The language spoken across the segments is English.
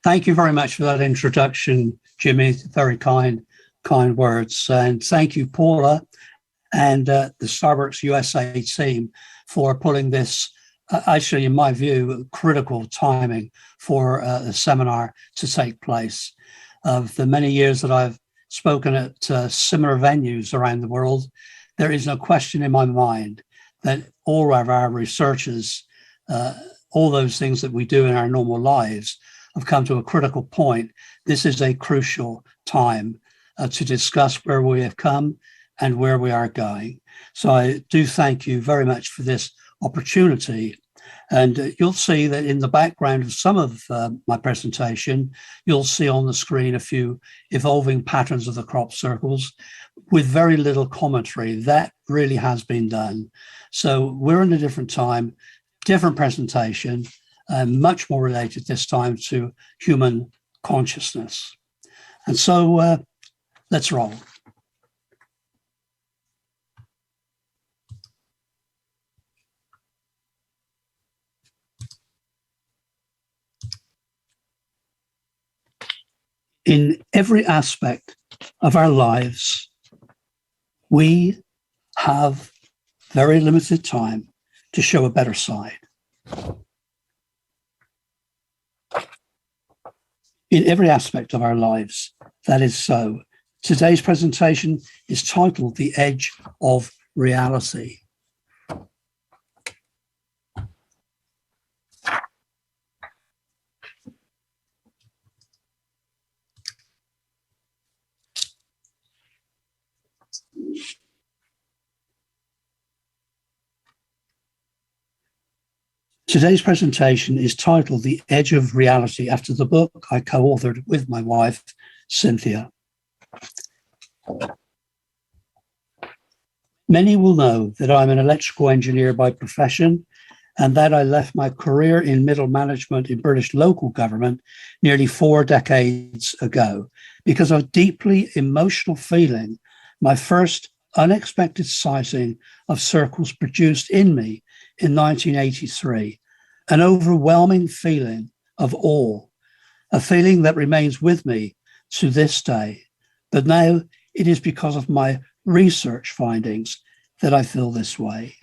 Thank you very much for that introduction, Jimmy. Very kind words. And thank you, Paula, and the StarworksUSA team for pulling this, actually, in my view, critical timing for the seminar to take place. Of the many years that I've spoken at similar venues around the world, there is no question in my mind that all of our researchers, all those things that we do in our normal lives, have come to a critical point. This is a crucial time to discuss where we have come and where we are going. So I do thank you very much for this opportunity. And you'll see that in the background of some of my presentation, you'll see on the screen a few evolving patterns of the crop circles with very little commentary. That really has been done. So we're in a different time, different presentation, much more related this time to human consciousness. And so let's roll. In every aspect of our lives, we have very limited time to show a better side. In every aspect of our lives, that is so. Today's presentation is titled The Edge of Reality. Today's presentation is titled The Edge of Reality after the book I co-authored with my wife, Cynthia. Many will know that I'm an electrical engineer by profession and that I left my career in middle management in British local government nearly 4 decades ago because of a deeply emotional feeling my first unexpected sighting of circles produced in me in 1983, an overwhelming feeling of awe, a feeling that remains with me to this day. But now it is because of my research findings that I feel this way.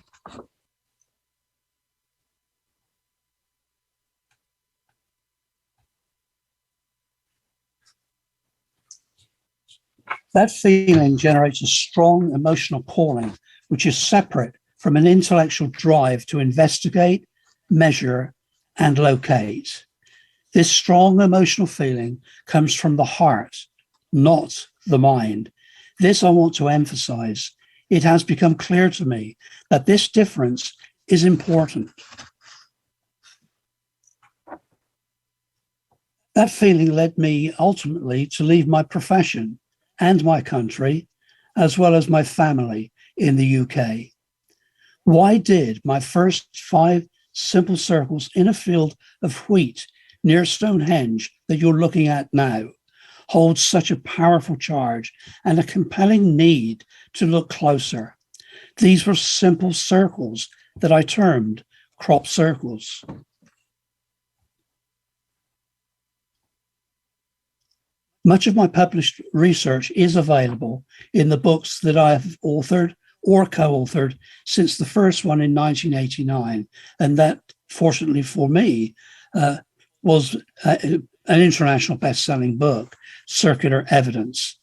That feeling generates a strong emotional calling, which is separate from an intellectual drive to investigate, measure, and locate. This strong emotional feeling comes from the heart, not the mind. This I want to emphasize. It has become clear to me that this difference is important. That feeling led me ultimately to leave my profession and my country, as well as my family in the UK. Why did my first 5 simple circles in a field of wheat near Stonehenge that you're looking at now hold such a powerful charge and a compelling need to look closer? These were simple circles that I termed crop circles. Much of my published research is available in the books that I have authored or co-authored since the first one in 1989. And that, fortunately for me, was an international best-selling book, Circular Evidence,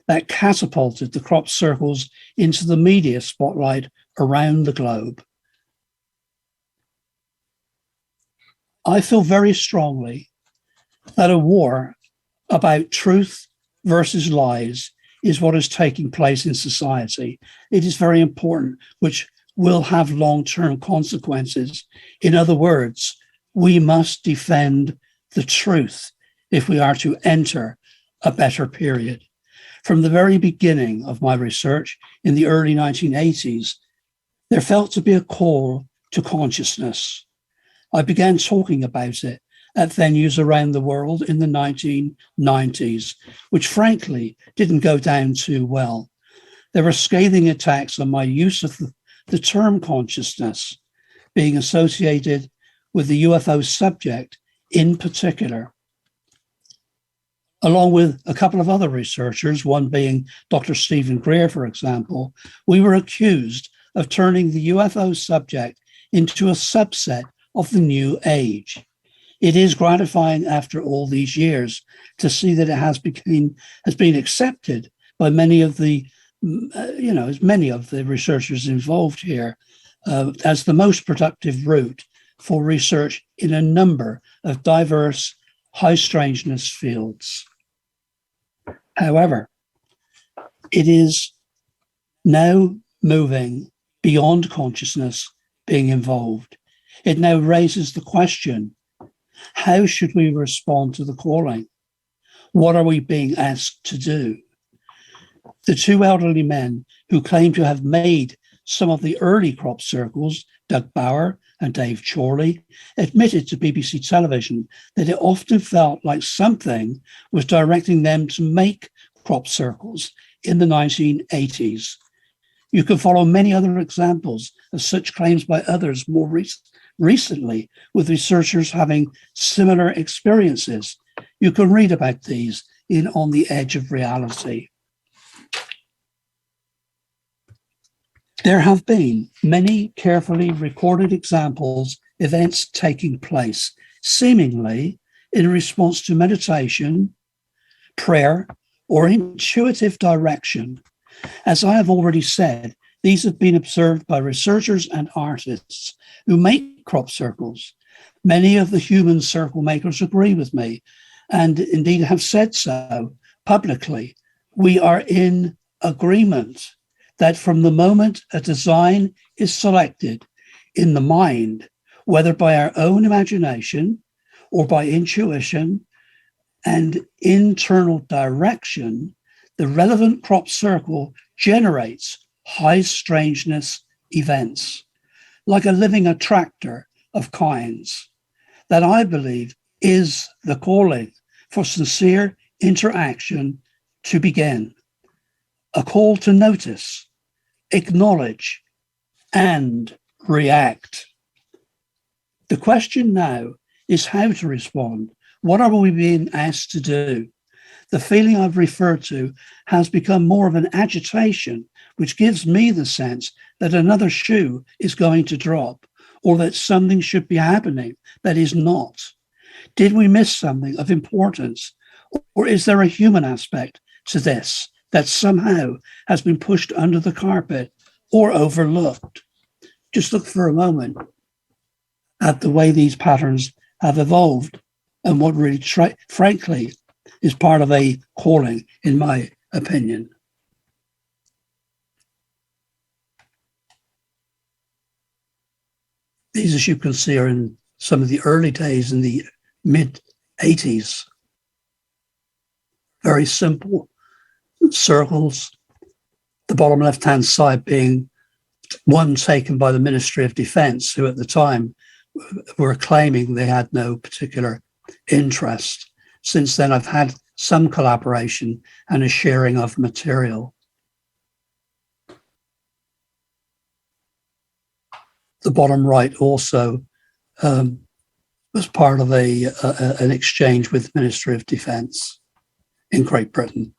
that catapulted the crop circles into the media spotlight around the globe. I feel very strongly that a war about truth versus lies is what is taking place in society. It is very important, which will have long-term consequences. In other words, we must defend the truth if we are to enter a better period. From the very beginning of my research in the early 1980s, there felt to be a call to consciousness. I began talking about it at venues around the world in the 1990s, which frankly didn't go down too well. There were scathing attacks on my use of the term consciousness, being associated with the UFO subject in particular. Along with a couple of other researchers, one being Dr. Stephen Greer, for example, we were accused of turning the UFO subject into a subset of the new age. It is gratifying after all these years to see that it has been accepted by many of the, many of the researchers involved here as the most productive route for research in a number of diverse high strangeness fields. However, it is now moving beyond consciousness being involved. It now raises the question, how should we respond to the calling? What are we being asked to do? The two elderly men who claim to have made some of the early crop circles, Doug Bauer and Dave Chorley, admitted to BBC television that it often felt like something was directing them to make crop circles in the 1980s. You can follow many other examples of such claims by others more recently, with researchers having similar experiences. You can read about these in On the Edge of Reality. There have been many carefully recorded examples, events taking place, seemingly in response to meditation, prayer, or intuitive direction. As I have already said, these have been observed by researchers and artists who make crop circles. Many of the human circle makers agree with me, and indeed have said so publicly. We are in agreement that from the moment a design is selected in the mind, whether by our own imagination or by intuition and internal direction, the relevant crop circle generates high strangeness events, like a living attractor of kinds. That, I believe, is the calling for sincere interaction to begin. A call to notice, acknowledge, and react. The question now is how to respond. What are we being asked to do? The feeling I've referred to has become more of an agitation, which gives me the sense that another shoe is going to drop, or that something should be happening that is not. Did we miss something of importance? Or is there a human aspect to this that somehow has been pushed under the carpet or overlooked? Just look for a moment at the way these patterns have evolved and what really, frankly, is part of a calling, in my opinion. These, as you can see, are in some of the early days in the mid-80s. Very simple circles, the bottom left-hand side being one taken by the Ministry of Defence, who at the time were claiming they had no particular interest. Since then, I've had some collaboration and a sharing of material. The bottom right also was part of an exchange with the Ministry of Defence in Great Britain.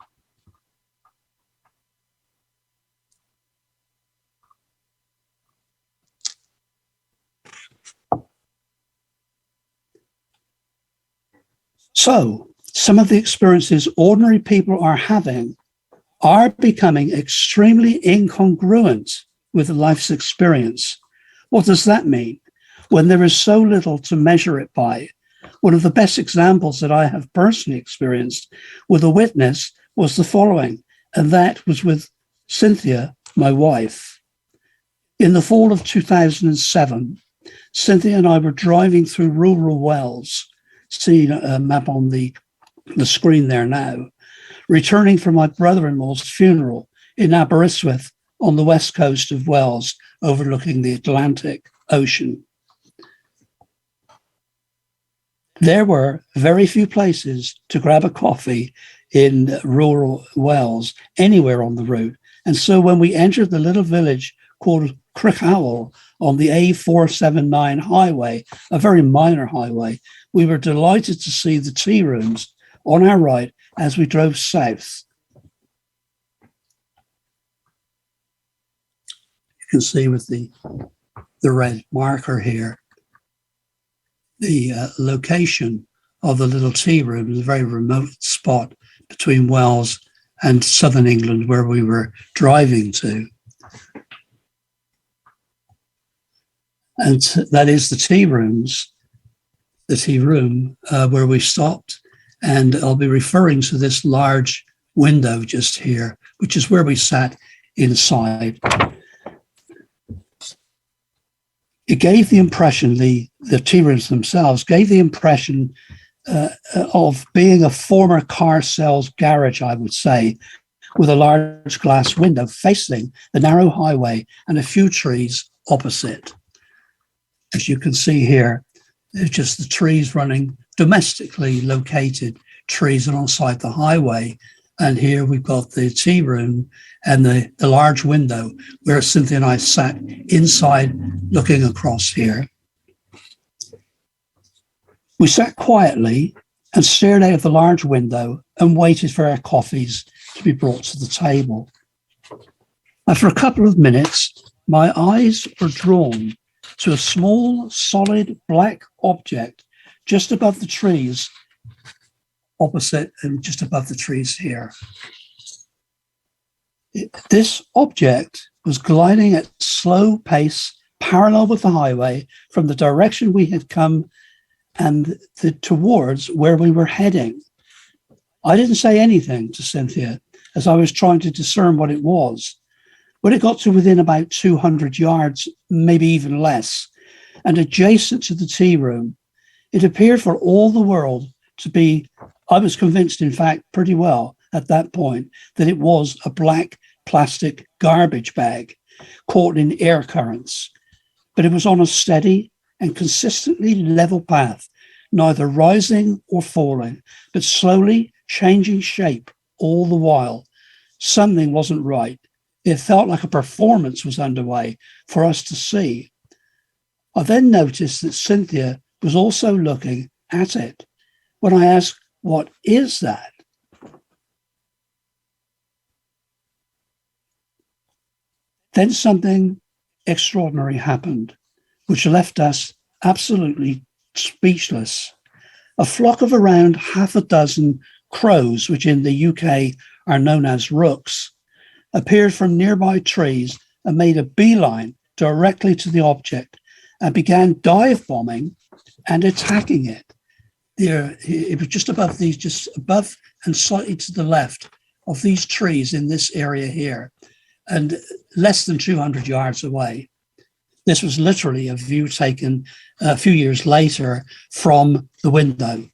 So, some of the experiences ordinary people are having are becoming extremely incongruent with life's experience. What does that mean? When there is so little to measure it by. One of the best examples that I have personally experienced with a witness was the following, and that was with Cynthia, my wife. In the fall of 2007, Cynthia and I were driving through rural Wales, seeing a map on the screen there now, returning from my brother-in-law's funeral in Aberystwyth on the west coast of Wales, overlooking the Atlantic Ocean. There were very few places to grab a coffee in rural Wales, anywhere on the route. And so when we entered the little village called Crickhowell on the A479 highway, a very minor highway, we were delighted to see the tea rooms on our right as we drove south. You can see with the red marker here, the location of the little tea room is a very remote spot between Wales and southern England where we were driving to. And that is the tea room where we stopped. And I'll be referring to this large window just here, which is where we sat inside. It gave the impression, the tea rooms themselves gave the impression of being a former car sales garage, I would say, with a large glass window facing the narrow highway and a few trees opposite. As you can see here, there's just the trees running, domestically located trees alongside the highway. And here we've got the tea room and the large window where Cynthia and I sat inside looking across here. We sat quietly and stared out of the large window and waited for our coffees to be brought to the table. After a couple of minutes, my eyes were drawn to a small, solid black object just above the trees opposite and just above the trees here. This object was gliding at slow pace, parallel with the highway from the direction we had come and towards where we were heading. I didn't say anything to Cynthia as I was trying to discern what it was. When it got to within about 200 yards, maybe even less, and adjacent to the tea room, it appeared for all the world to be, I was convinced, in fact, pretty well at that point, that it was a black plastic garbage bag caught in air currents. But it was on a steady and consistently level path, neither rising or falling, but slowly changing shape all the while. Something wasn't right. It felt like a performance was underway for us to see. I then noticed that Cynthia was also looking at it. When I asked, "What is that?" Then something extraordinary happened, which left us absolutely speechless. A flock of around half a dozen crows, which in the UK are known as rooks, appeared from nearby trees and made a beeline directly to the object and began dive bombing and attacking it. It was just above and slightly to the left of these trees in this area here, and less than 200 yards away. This was literally a view taken a few years later from the window.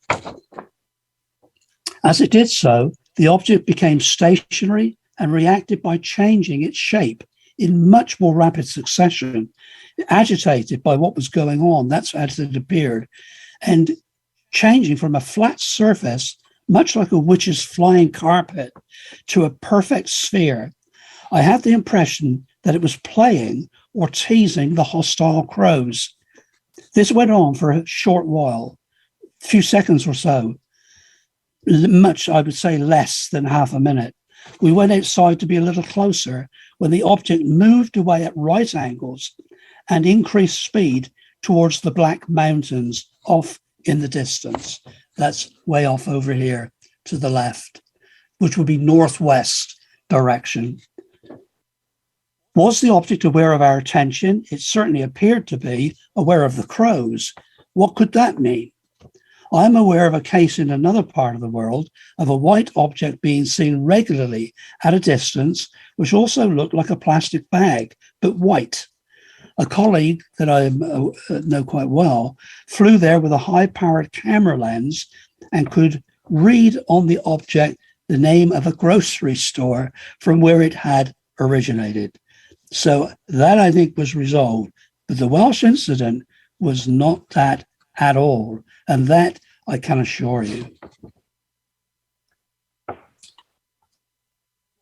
As it did so, the object became stationary and reacted by changing its shape in much more rapid succession, agitated by what was going on. That's as it appeared, and changing from a flat surface, much like a witch's flying carpet, to a perfect sphere. I had the impression that it was playing or teasing the hostile crows. This went on for a short while, a few seconds or so, much, I would say, less than half a minute. We went outside to be a little closer when the object moved away at right angles and increased speed towards the Black Mountains off in the distance. That's way off over here to the left, which would be northwest direction. Was the object aware of our attention? It certainly appeared to be aware of the crows. What could that mean? I'm aware of a case in another part of the world of a white object being seen regularly at a distance, which also looked like a plastic bag, but white. A colleague that I know quite well flew there with a high-powered camera lens and could read on the object the name of a grocery store from where it had originated. So that, I think, was resolved. But the Welsh incident was not that at all. And that I can assure you.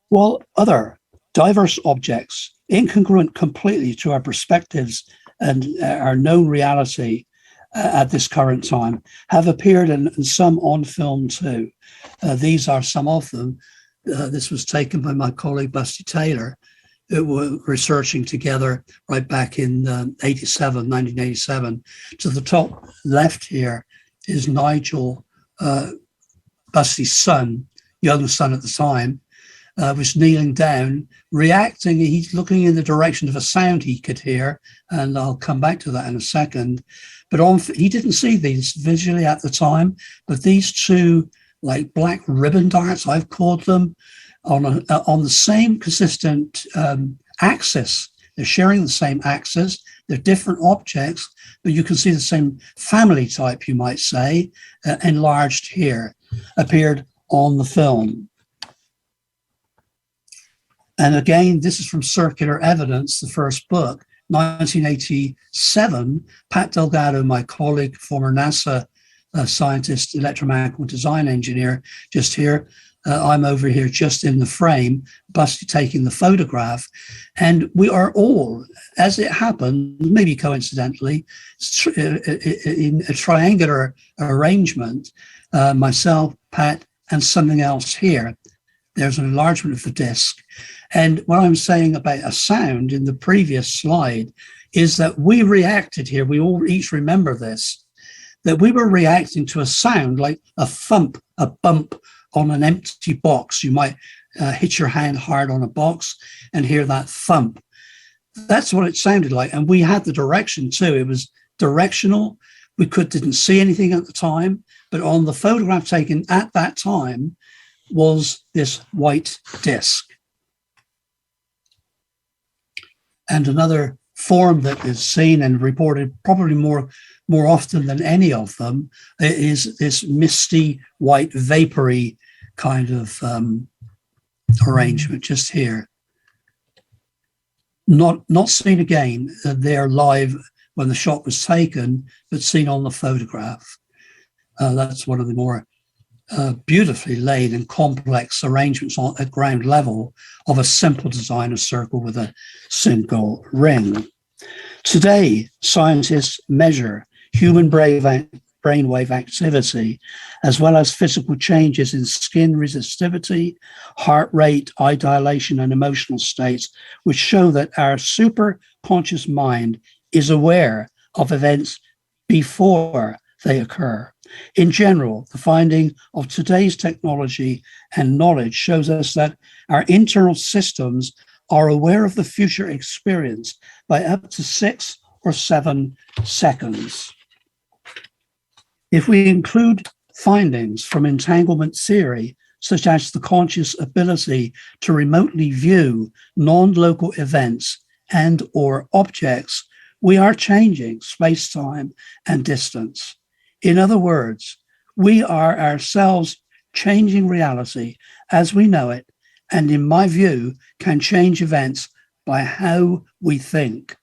While other diverse objects, incongruent completely to our perspectives and our known reality, at this current time have appeared in some on film too. These are some of them. This was taken by my colleague Busty Taylor, who were researching together right back in 1987. To the top left here is Nigel, Busty's son, young son at the time, was kneeling down, reacting. He's looking in the direction of a sound he could hear, and I'll come back to that in a second. But he didn't see these visually at the time, but these two, like black ribbon darts, I've called them, on the same consistent axis. They're sharing the same axis. They're different objects, but you can see the same family type, you might say, enlarged here, appeared on the film. And again, this is from Circular Evidence, the first book, 1987. Pat Delgado, my colleague, former NASA scientist, electromechanical design engineer, just here. I'm over here just in the frame, Busty taking the photograph. And we are all, as it happened, maybe coincidentally, in a triangular arrangement, myself, Pat, and something else here. There's an enlargement of the disc. And what I'm saying about a sound in the previous slide is that we reacted here, we all each remember this, that we were reacting to a sound like a thump, a bump on an empty box. You might hit your hand hard on a box and hear that thump. That's what it sounded like. And we had the direction too. It was directional. We didn't see anything at the time, but on the photograph taken at that time was this white disc. And another form that is seen and reported probably more often than any of them is this misty, white, vapory kind of arrangement just here. Not seen again there live when the shot was taken, but seen on the photograph. That's one of the more beautifully laid and complex arrangements at ground level of a simple design, a circle with a single ring. Today, scientists measure human brainwave activity, as well as physical changes in skin resistivity, heart rate, eye dilation, and emotional states, which show that our super conscious mind is aware of events before they occur. In general, the finding of today's technology and knowledge shows us that our internal systems are aware of the future experience by up to 6 or 7 seconds. If we include findings from entanglement theory, such as the conscious ability to remotely view non-local events and or objects, we are changing space-time and distance. In other words, we are ourselves changing reality as we know it, and in my view, can change events by how we think.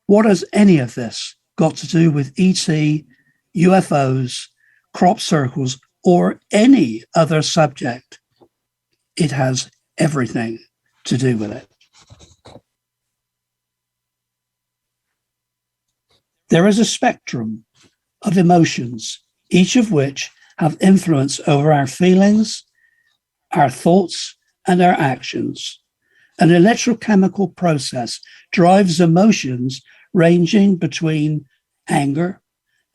What has any of this got to do with ET, UFOs, crop circles, or any other subject? It has everything to do with it. There is a spectrum of emotions, each of which have influence over our feelings, our thoughts, and our actions. An electrochemical process drives emotions ranging between anger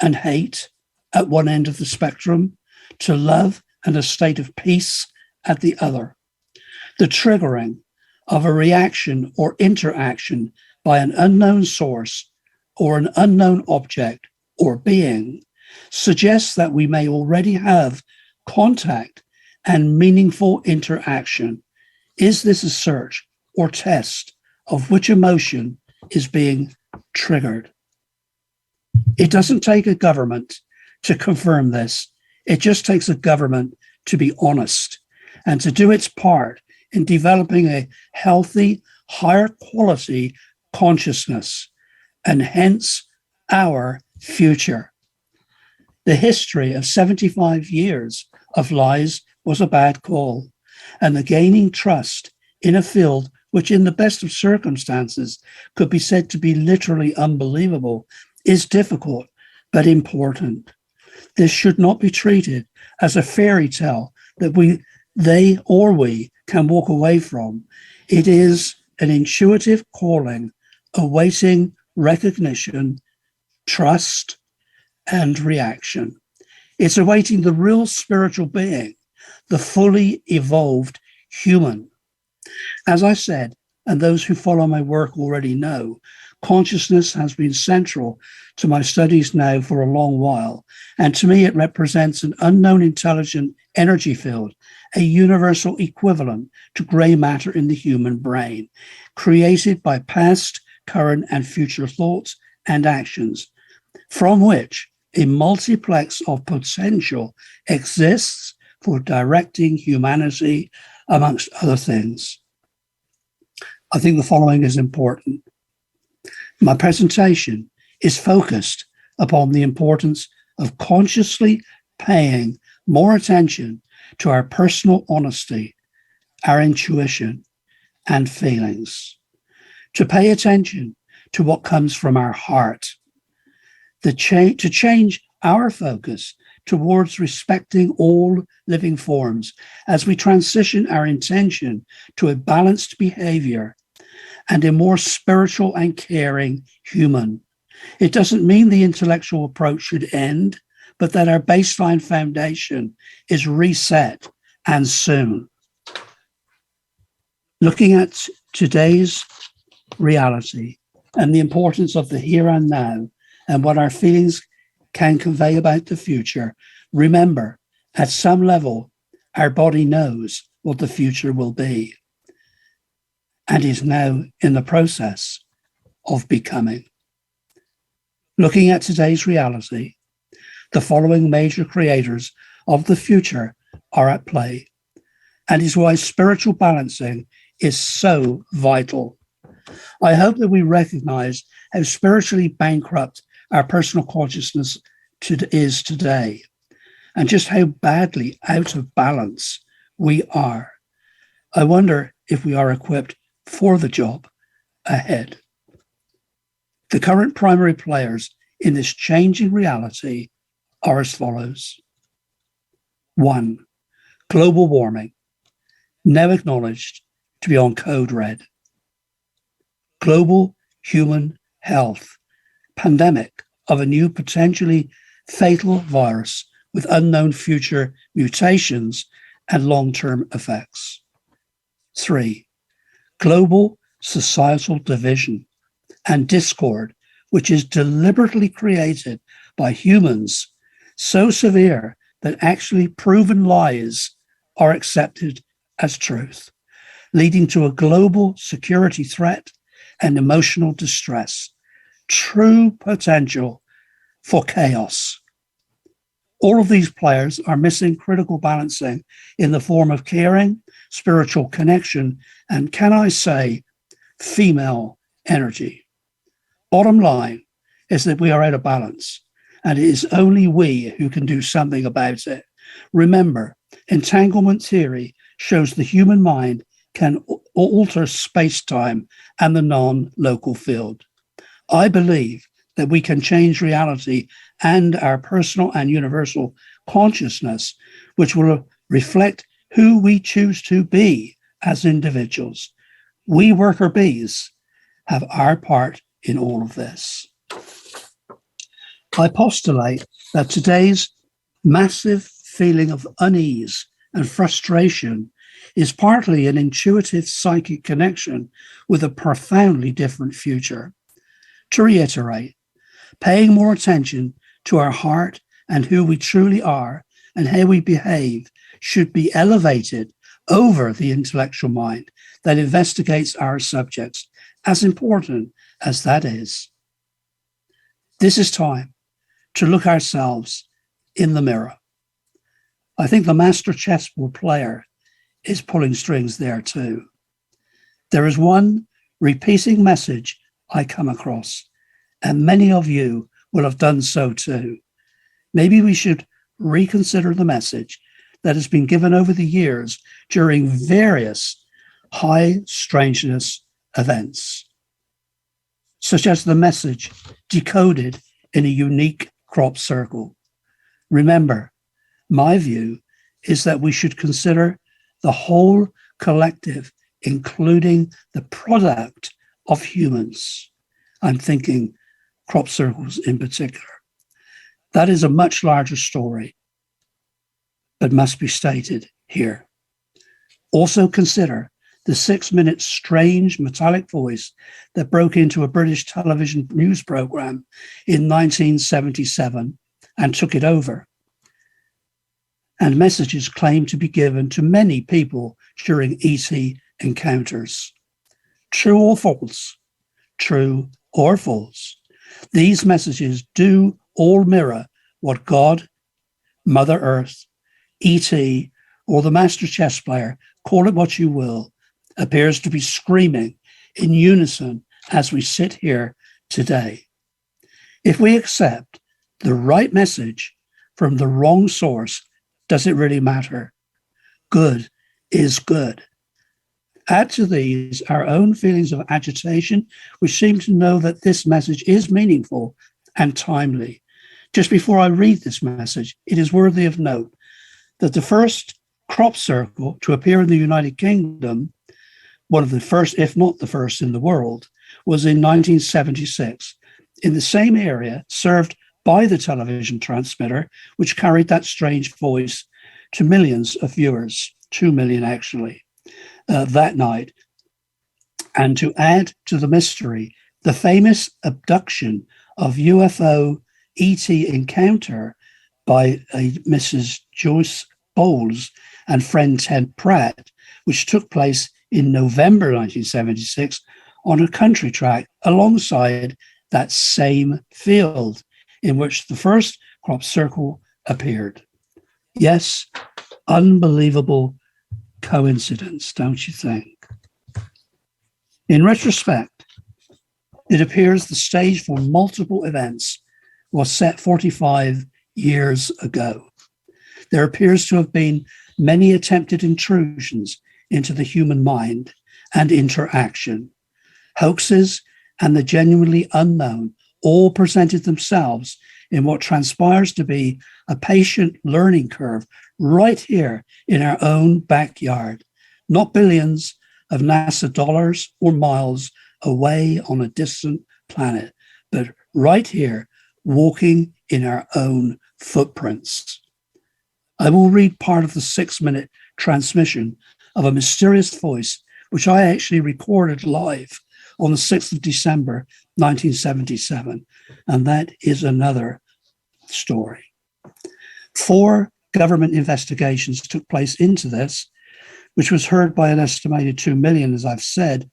and hate at one end of the spectrum to love and a state of peace at the other. The triggering of a reaction or interaction by an unknown source or an unknown object or being suggests that we may already have contact and meaningful interaction. Is this a search or test of which emotion is being triggered? It doesn't take a government to confirm this. It just takes a government to be honest and to do its part in developing a healthy, higher quality consciousness, and hence our future. The history of 75 years of lies was a bad call, and the gaining trust in a field which in the best of circumstances could be said to be literally unbelievable is difficult but important. This should not be treated as a fairy tale that they or we can walk away from. It is an intuitive calling awaiting recognition, trust, and reaction. It's awaiting the real spiritual being, the fully evolved human. As I said, and those who follow my work already know, consciousness has been central to my studies now for a long while, and to me it represents an unknown intelligent energy field, a universal equivalent to grey matter in the human brain, created by past, current, and future thoughts and actions, from which a multiplex of potential exists for directing humanity, amongst other things. I think the following is important. My presentation is focused upon the importance of consciously paying more attention to our personal honesty, our intuition, and feelings. To pay attention to what comes from our heart. To change our focus towards respecting all living forms as we transition our intention to a balanced behavior and a more spiritual and caring human. It doesn't mean the intellectual approach should end, but that our baseline foundation is reset, and soon. Looking at today's reality and the importance of the here and now and what our feelings can convey about the future, remember, at some level, our body knows what the future will be and is now in the process of becoming. Looking at today's reality, the following major creators of the future are at play, and is why spiritual balancing is so vital. I hope that we recognize how spiritually bankrupt our personal consciousness is today, and just how badly out of balance we are. I wonder if we are equipped for the job ahead. The current primary players in this changing reality are as follows. 1. Global warming, now acknowledged to be on code red. Global human health, pandemic of a new potentially fatal virus with unknown future mutations and long-term effects. 3. Global societal division and discord, which is deliberately created by humans, so severe that actually proven lies are accepted as truth, leading to a global security threat and emotional distress, true potential for chaos. All of these players are missing critical balancing in the form of caring, spiritual connection, and, can I say, female energy. Bottom line is that we are out of balance, and it is only we who can do something about it. Remember, entanglement theory shows the human mind can alter space-time and the non-local field. I believe that we can change reality and our personal and universal consciousness, which will reflect who we choose to be as individuals. We worker bees have our part in all of this. I postulate that today's massive feeling of unease and frustration is partly an intuitive psychic connection with a profoundly different future. To reiterate, paying more attention to our heart and who we truly are and how we behave should be elevated over the intellectual mind that investigates our subjects, as important as that is. This is time to look ourselves in the mirror. I think the master chessboard player is pulling strings there too. There is one repeating message I come across, and many of you will have done so too. Maybe we should reconsider the message that has been given over the years during various high strangeness events, such as the message decoded in a unique crop circle. Remember, my view is that we should consider the whole collective, including the product of humans. I'm thinking crop circles in particular. That is a much larger story, but must be stated here. Also consider the 6-minute strange metallic voice that broke into a British television news program in 1977 and took it over. And messages claimed to be given to many people during ET encounters. True or false? True or false? These messages do all mirror what God, Mother Earth, ET, or the master chess player, call it what you will, appears to be screaming in unison as we sit here today. If we accept the right message from the wrong source, does it really matter? Good is good. Add to these our own feelings of agitation, which seem to know that this message is meaningful and timely. Just before I read this message, it is worthy of note that the first crop circle to appear in the United Kingdom, one of the first, if not the first in the world, was in 1976, in the same area served by the television transmitter, which carried that strange voice to millions of viewers, 2 million actually, that night. And to add to the mystery, the famous abduction of UFO ET encounter by a Mrs. Joyce Bowles and friend Ted Pratt, which took place in November 1976 on a country track alongside that same field in which the first crop circle appeared. Yes, unbelievable coincidence, don't you think? In retrospect, it appears the stage for multiple events was set 45 years ago. There appears to have been many attempted intrusions into the human mind and interaction. Hoaxes and the genuinely unknown all presented themselves in what transpires to be a patient learning curve right here in our own backyard, not billions of NASA dollars or miles away on a distant planet, but right here, walking in our own footprints. I will read part of the 6-minute transmission of a mysterious voice, which I actually recorded live on the 6th of December, 1977. And that is another story. 4 government investigations took place into this, which was heard by an estimated 2 million, as I've said,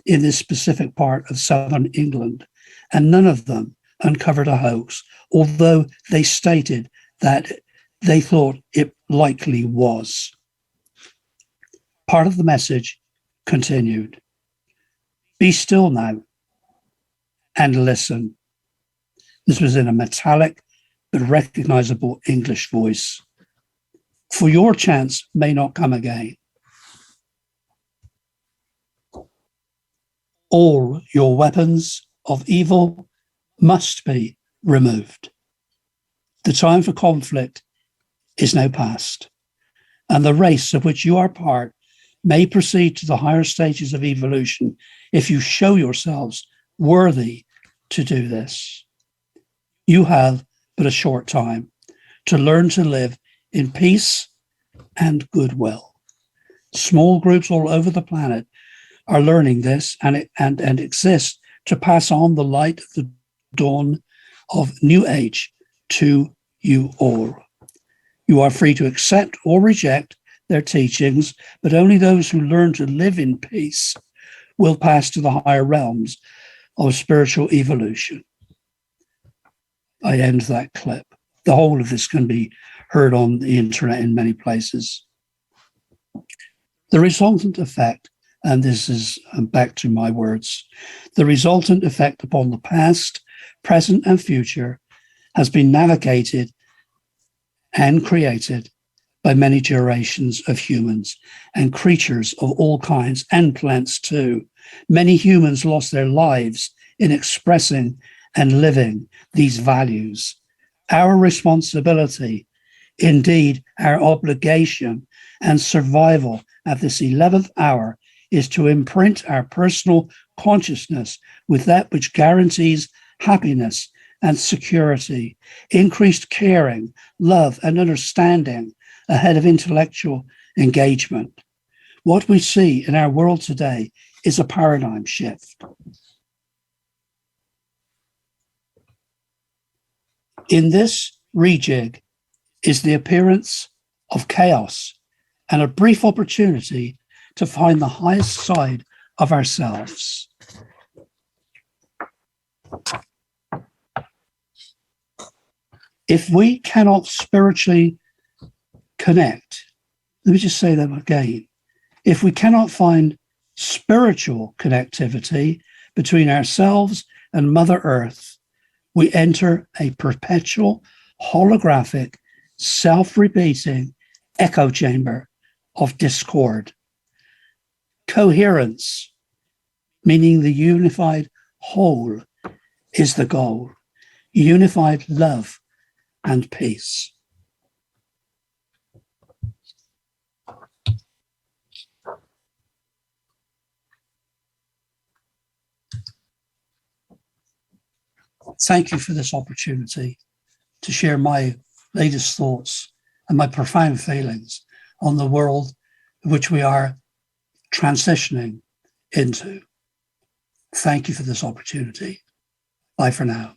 in this specific part of southern England. And none of them uncovered a hoax, although they stated that they thought it likely was. Part of the message continued. Be still now and listen. This was in a metallic but recognizable English voice. For your chance may not come again. All your weapons of evil must be removed. The time for conflict is now past, and the race of which you are part may proceed to the higher stages of evolution if you show yourselves worthy to do this. You have but a short time to learn to live in peace and goodwill. Small groups all over the planet are learning this and exist to pass on the light of the dawn of new age to you all. You are free to accept or reject their teachings, but only those who learn to live in peace will pass to the higher realms of spiritual evolution. I end that clip. The whole of this can be heard on the internet in many places. The resultant effect, and this is back to my words, the resultant effect upon the past, present, and future has been navigated and created by many generations of humans and creatures of all kinds, and plants too. Many humans lost their lives in expressing and living these values. Our responsibility, indeed our obligation and survival at this 11th hour, is to imprint our personal consciousness with that which guarantees happiness and security, increased caring, love, and understanding ahead of intellectual engagement. What we see in our world today is a paradigm shift. In this rejig is the appearance of chaos and a brief opportunity to find the highest side of ourselves. If we cannot spiritually connect, let me just say that again. If we cannot find spiritual connectivity between ourselves and Mother Earth, we enter a perpetual, holographic, self-repeating echo chamber of discord. Coherence, meaning the unified whole, is the goal. Unified love and peace. Thank you for this opportunity to share my latest thoughts and my profound feelings on the world which we are transitioning into. Thank you for this opportunity. Bye for now.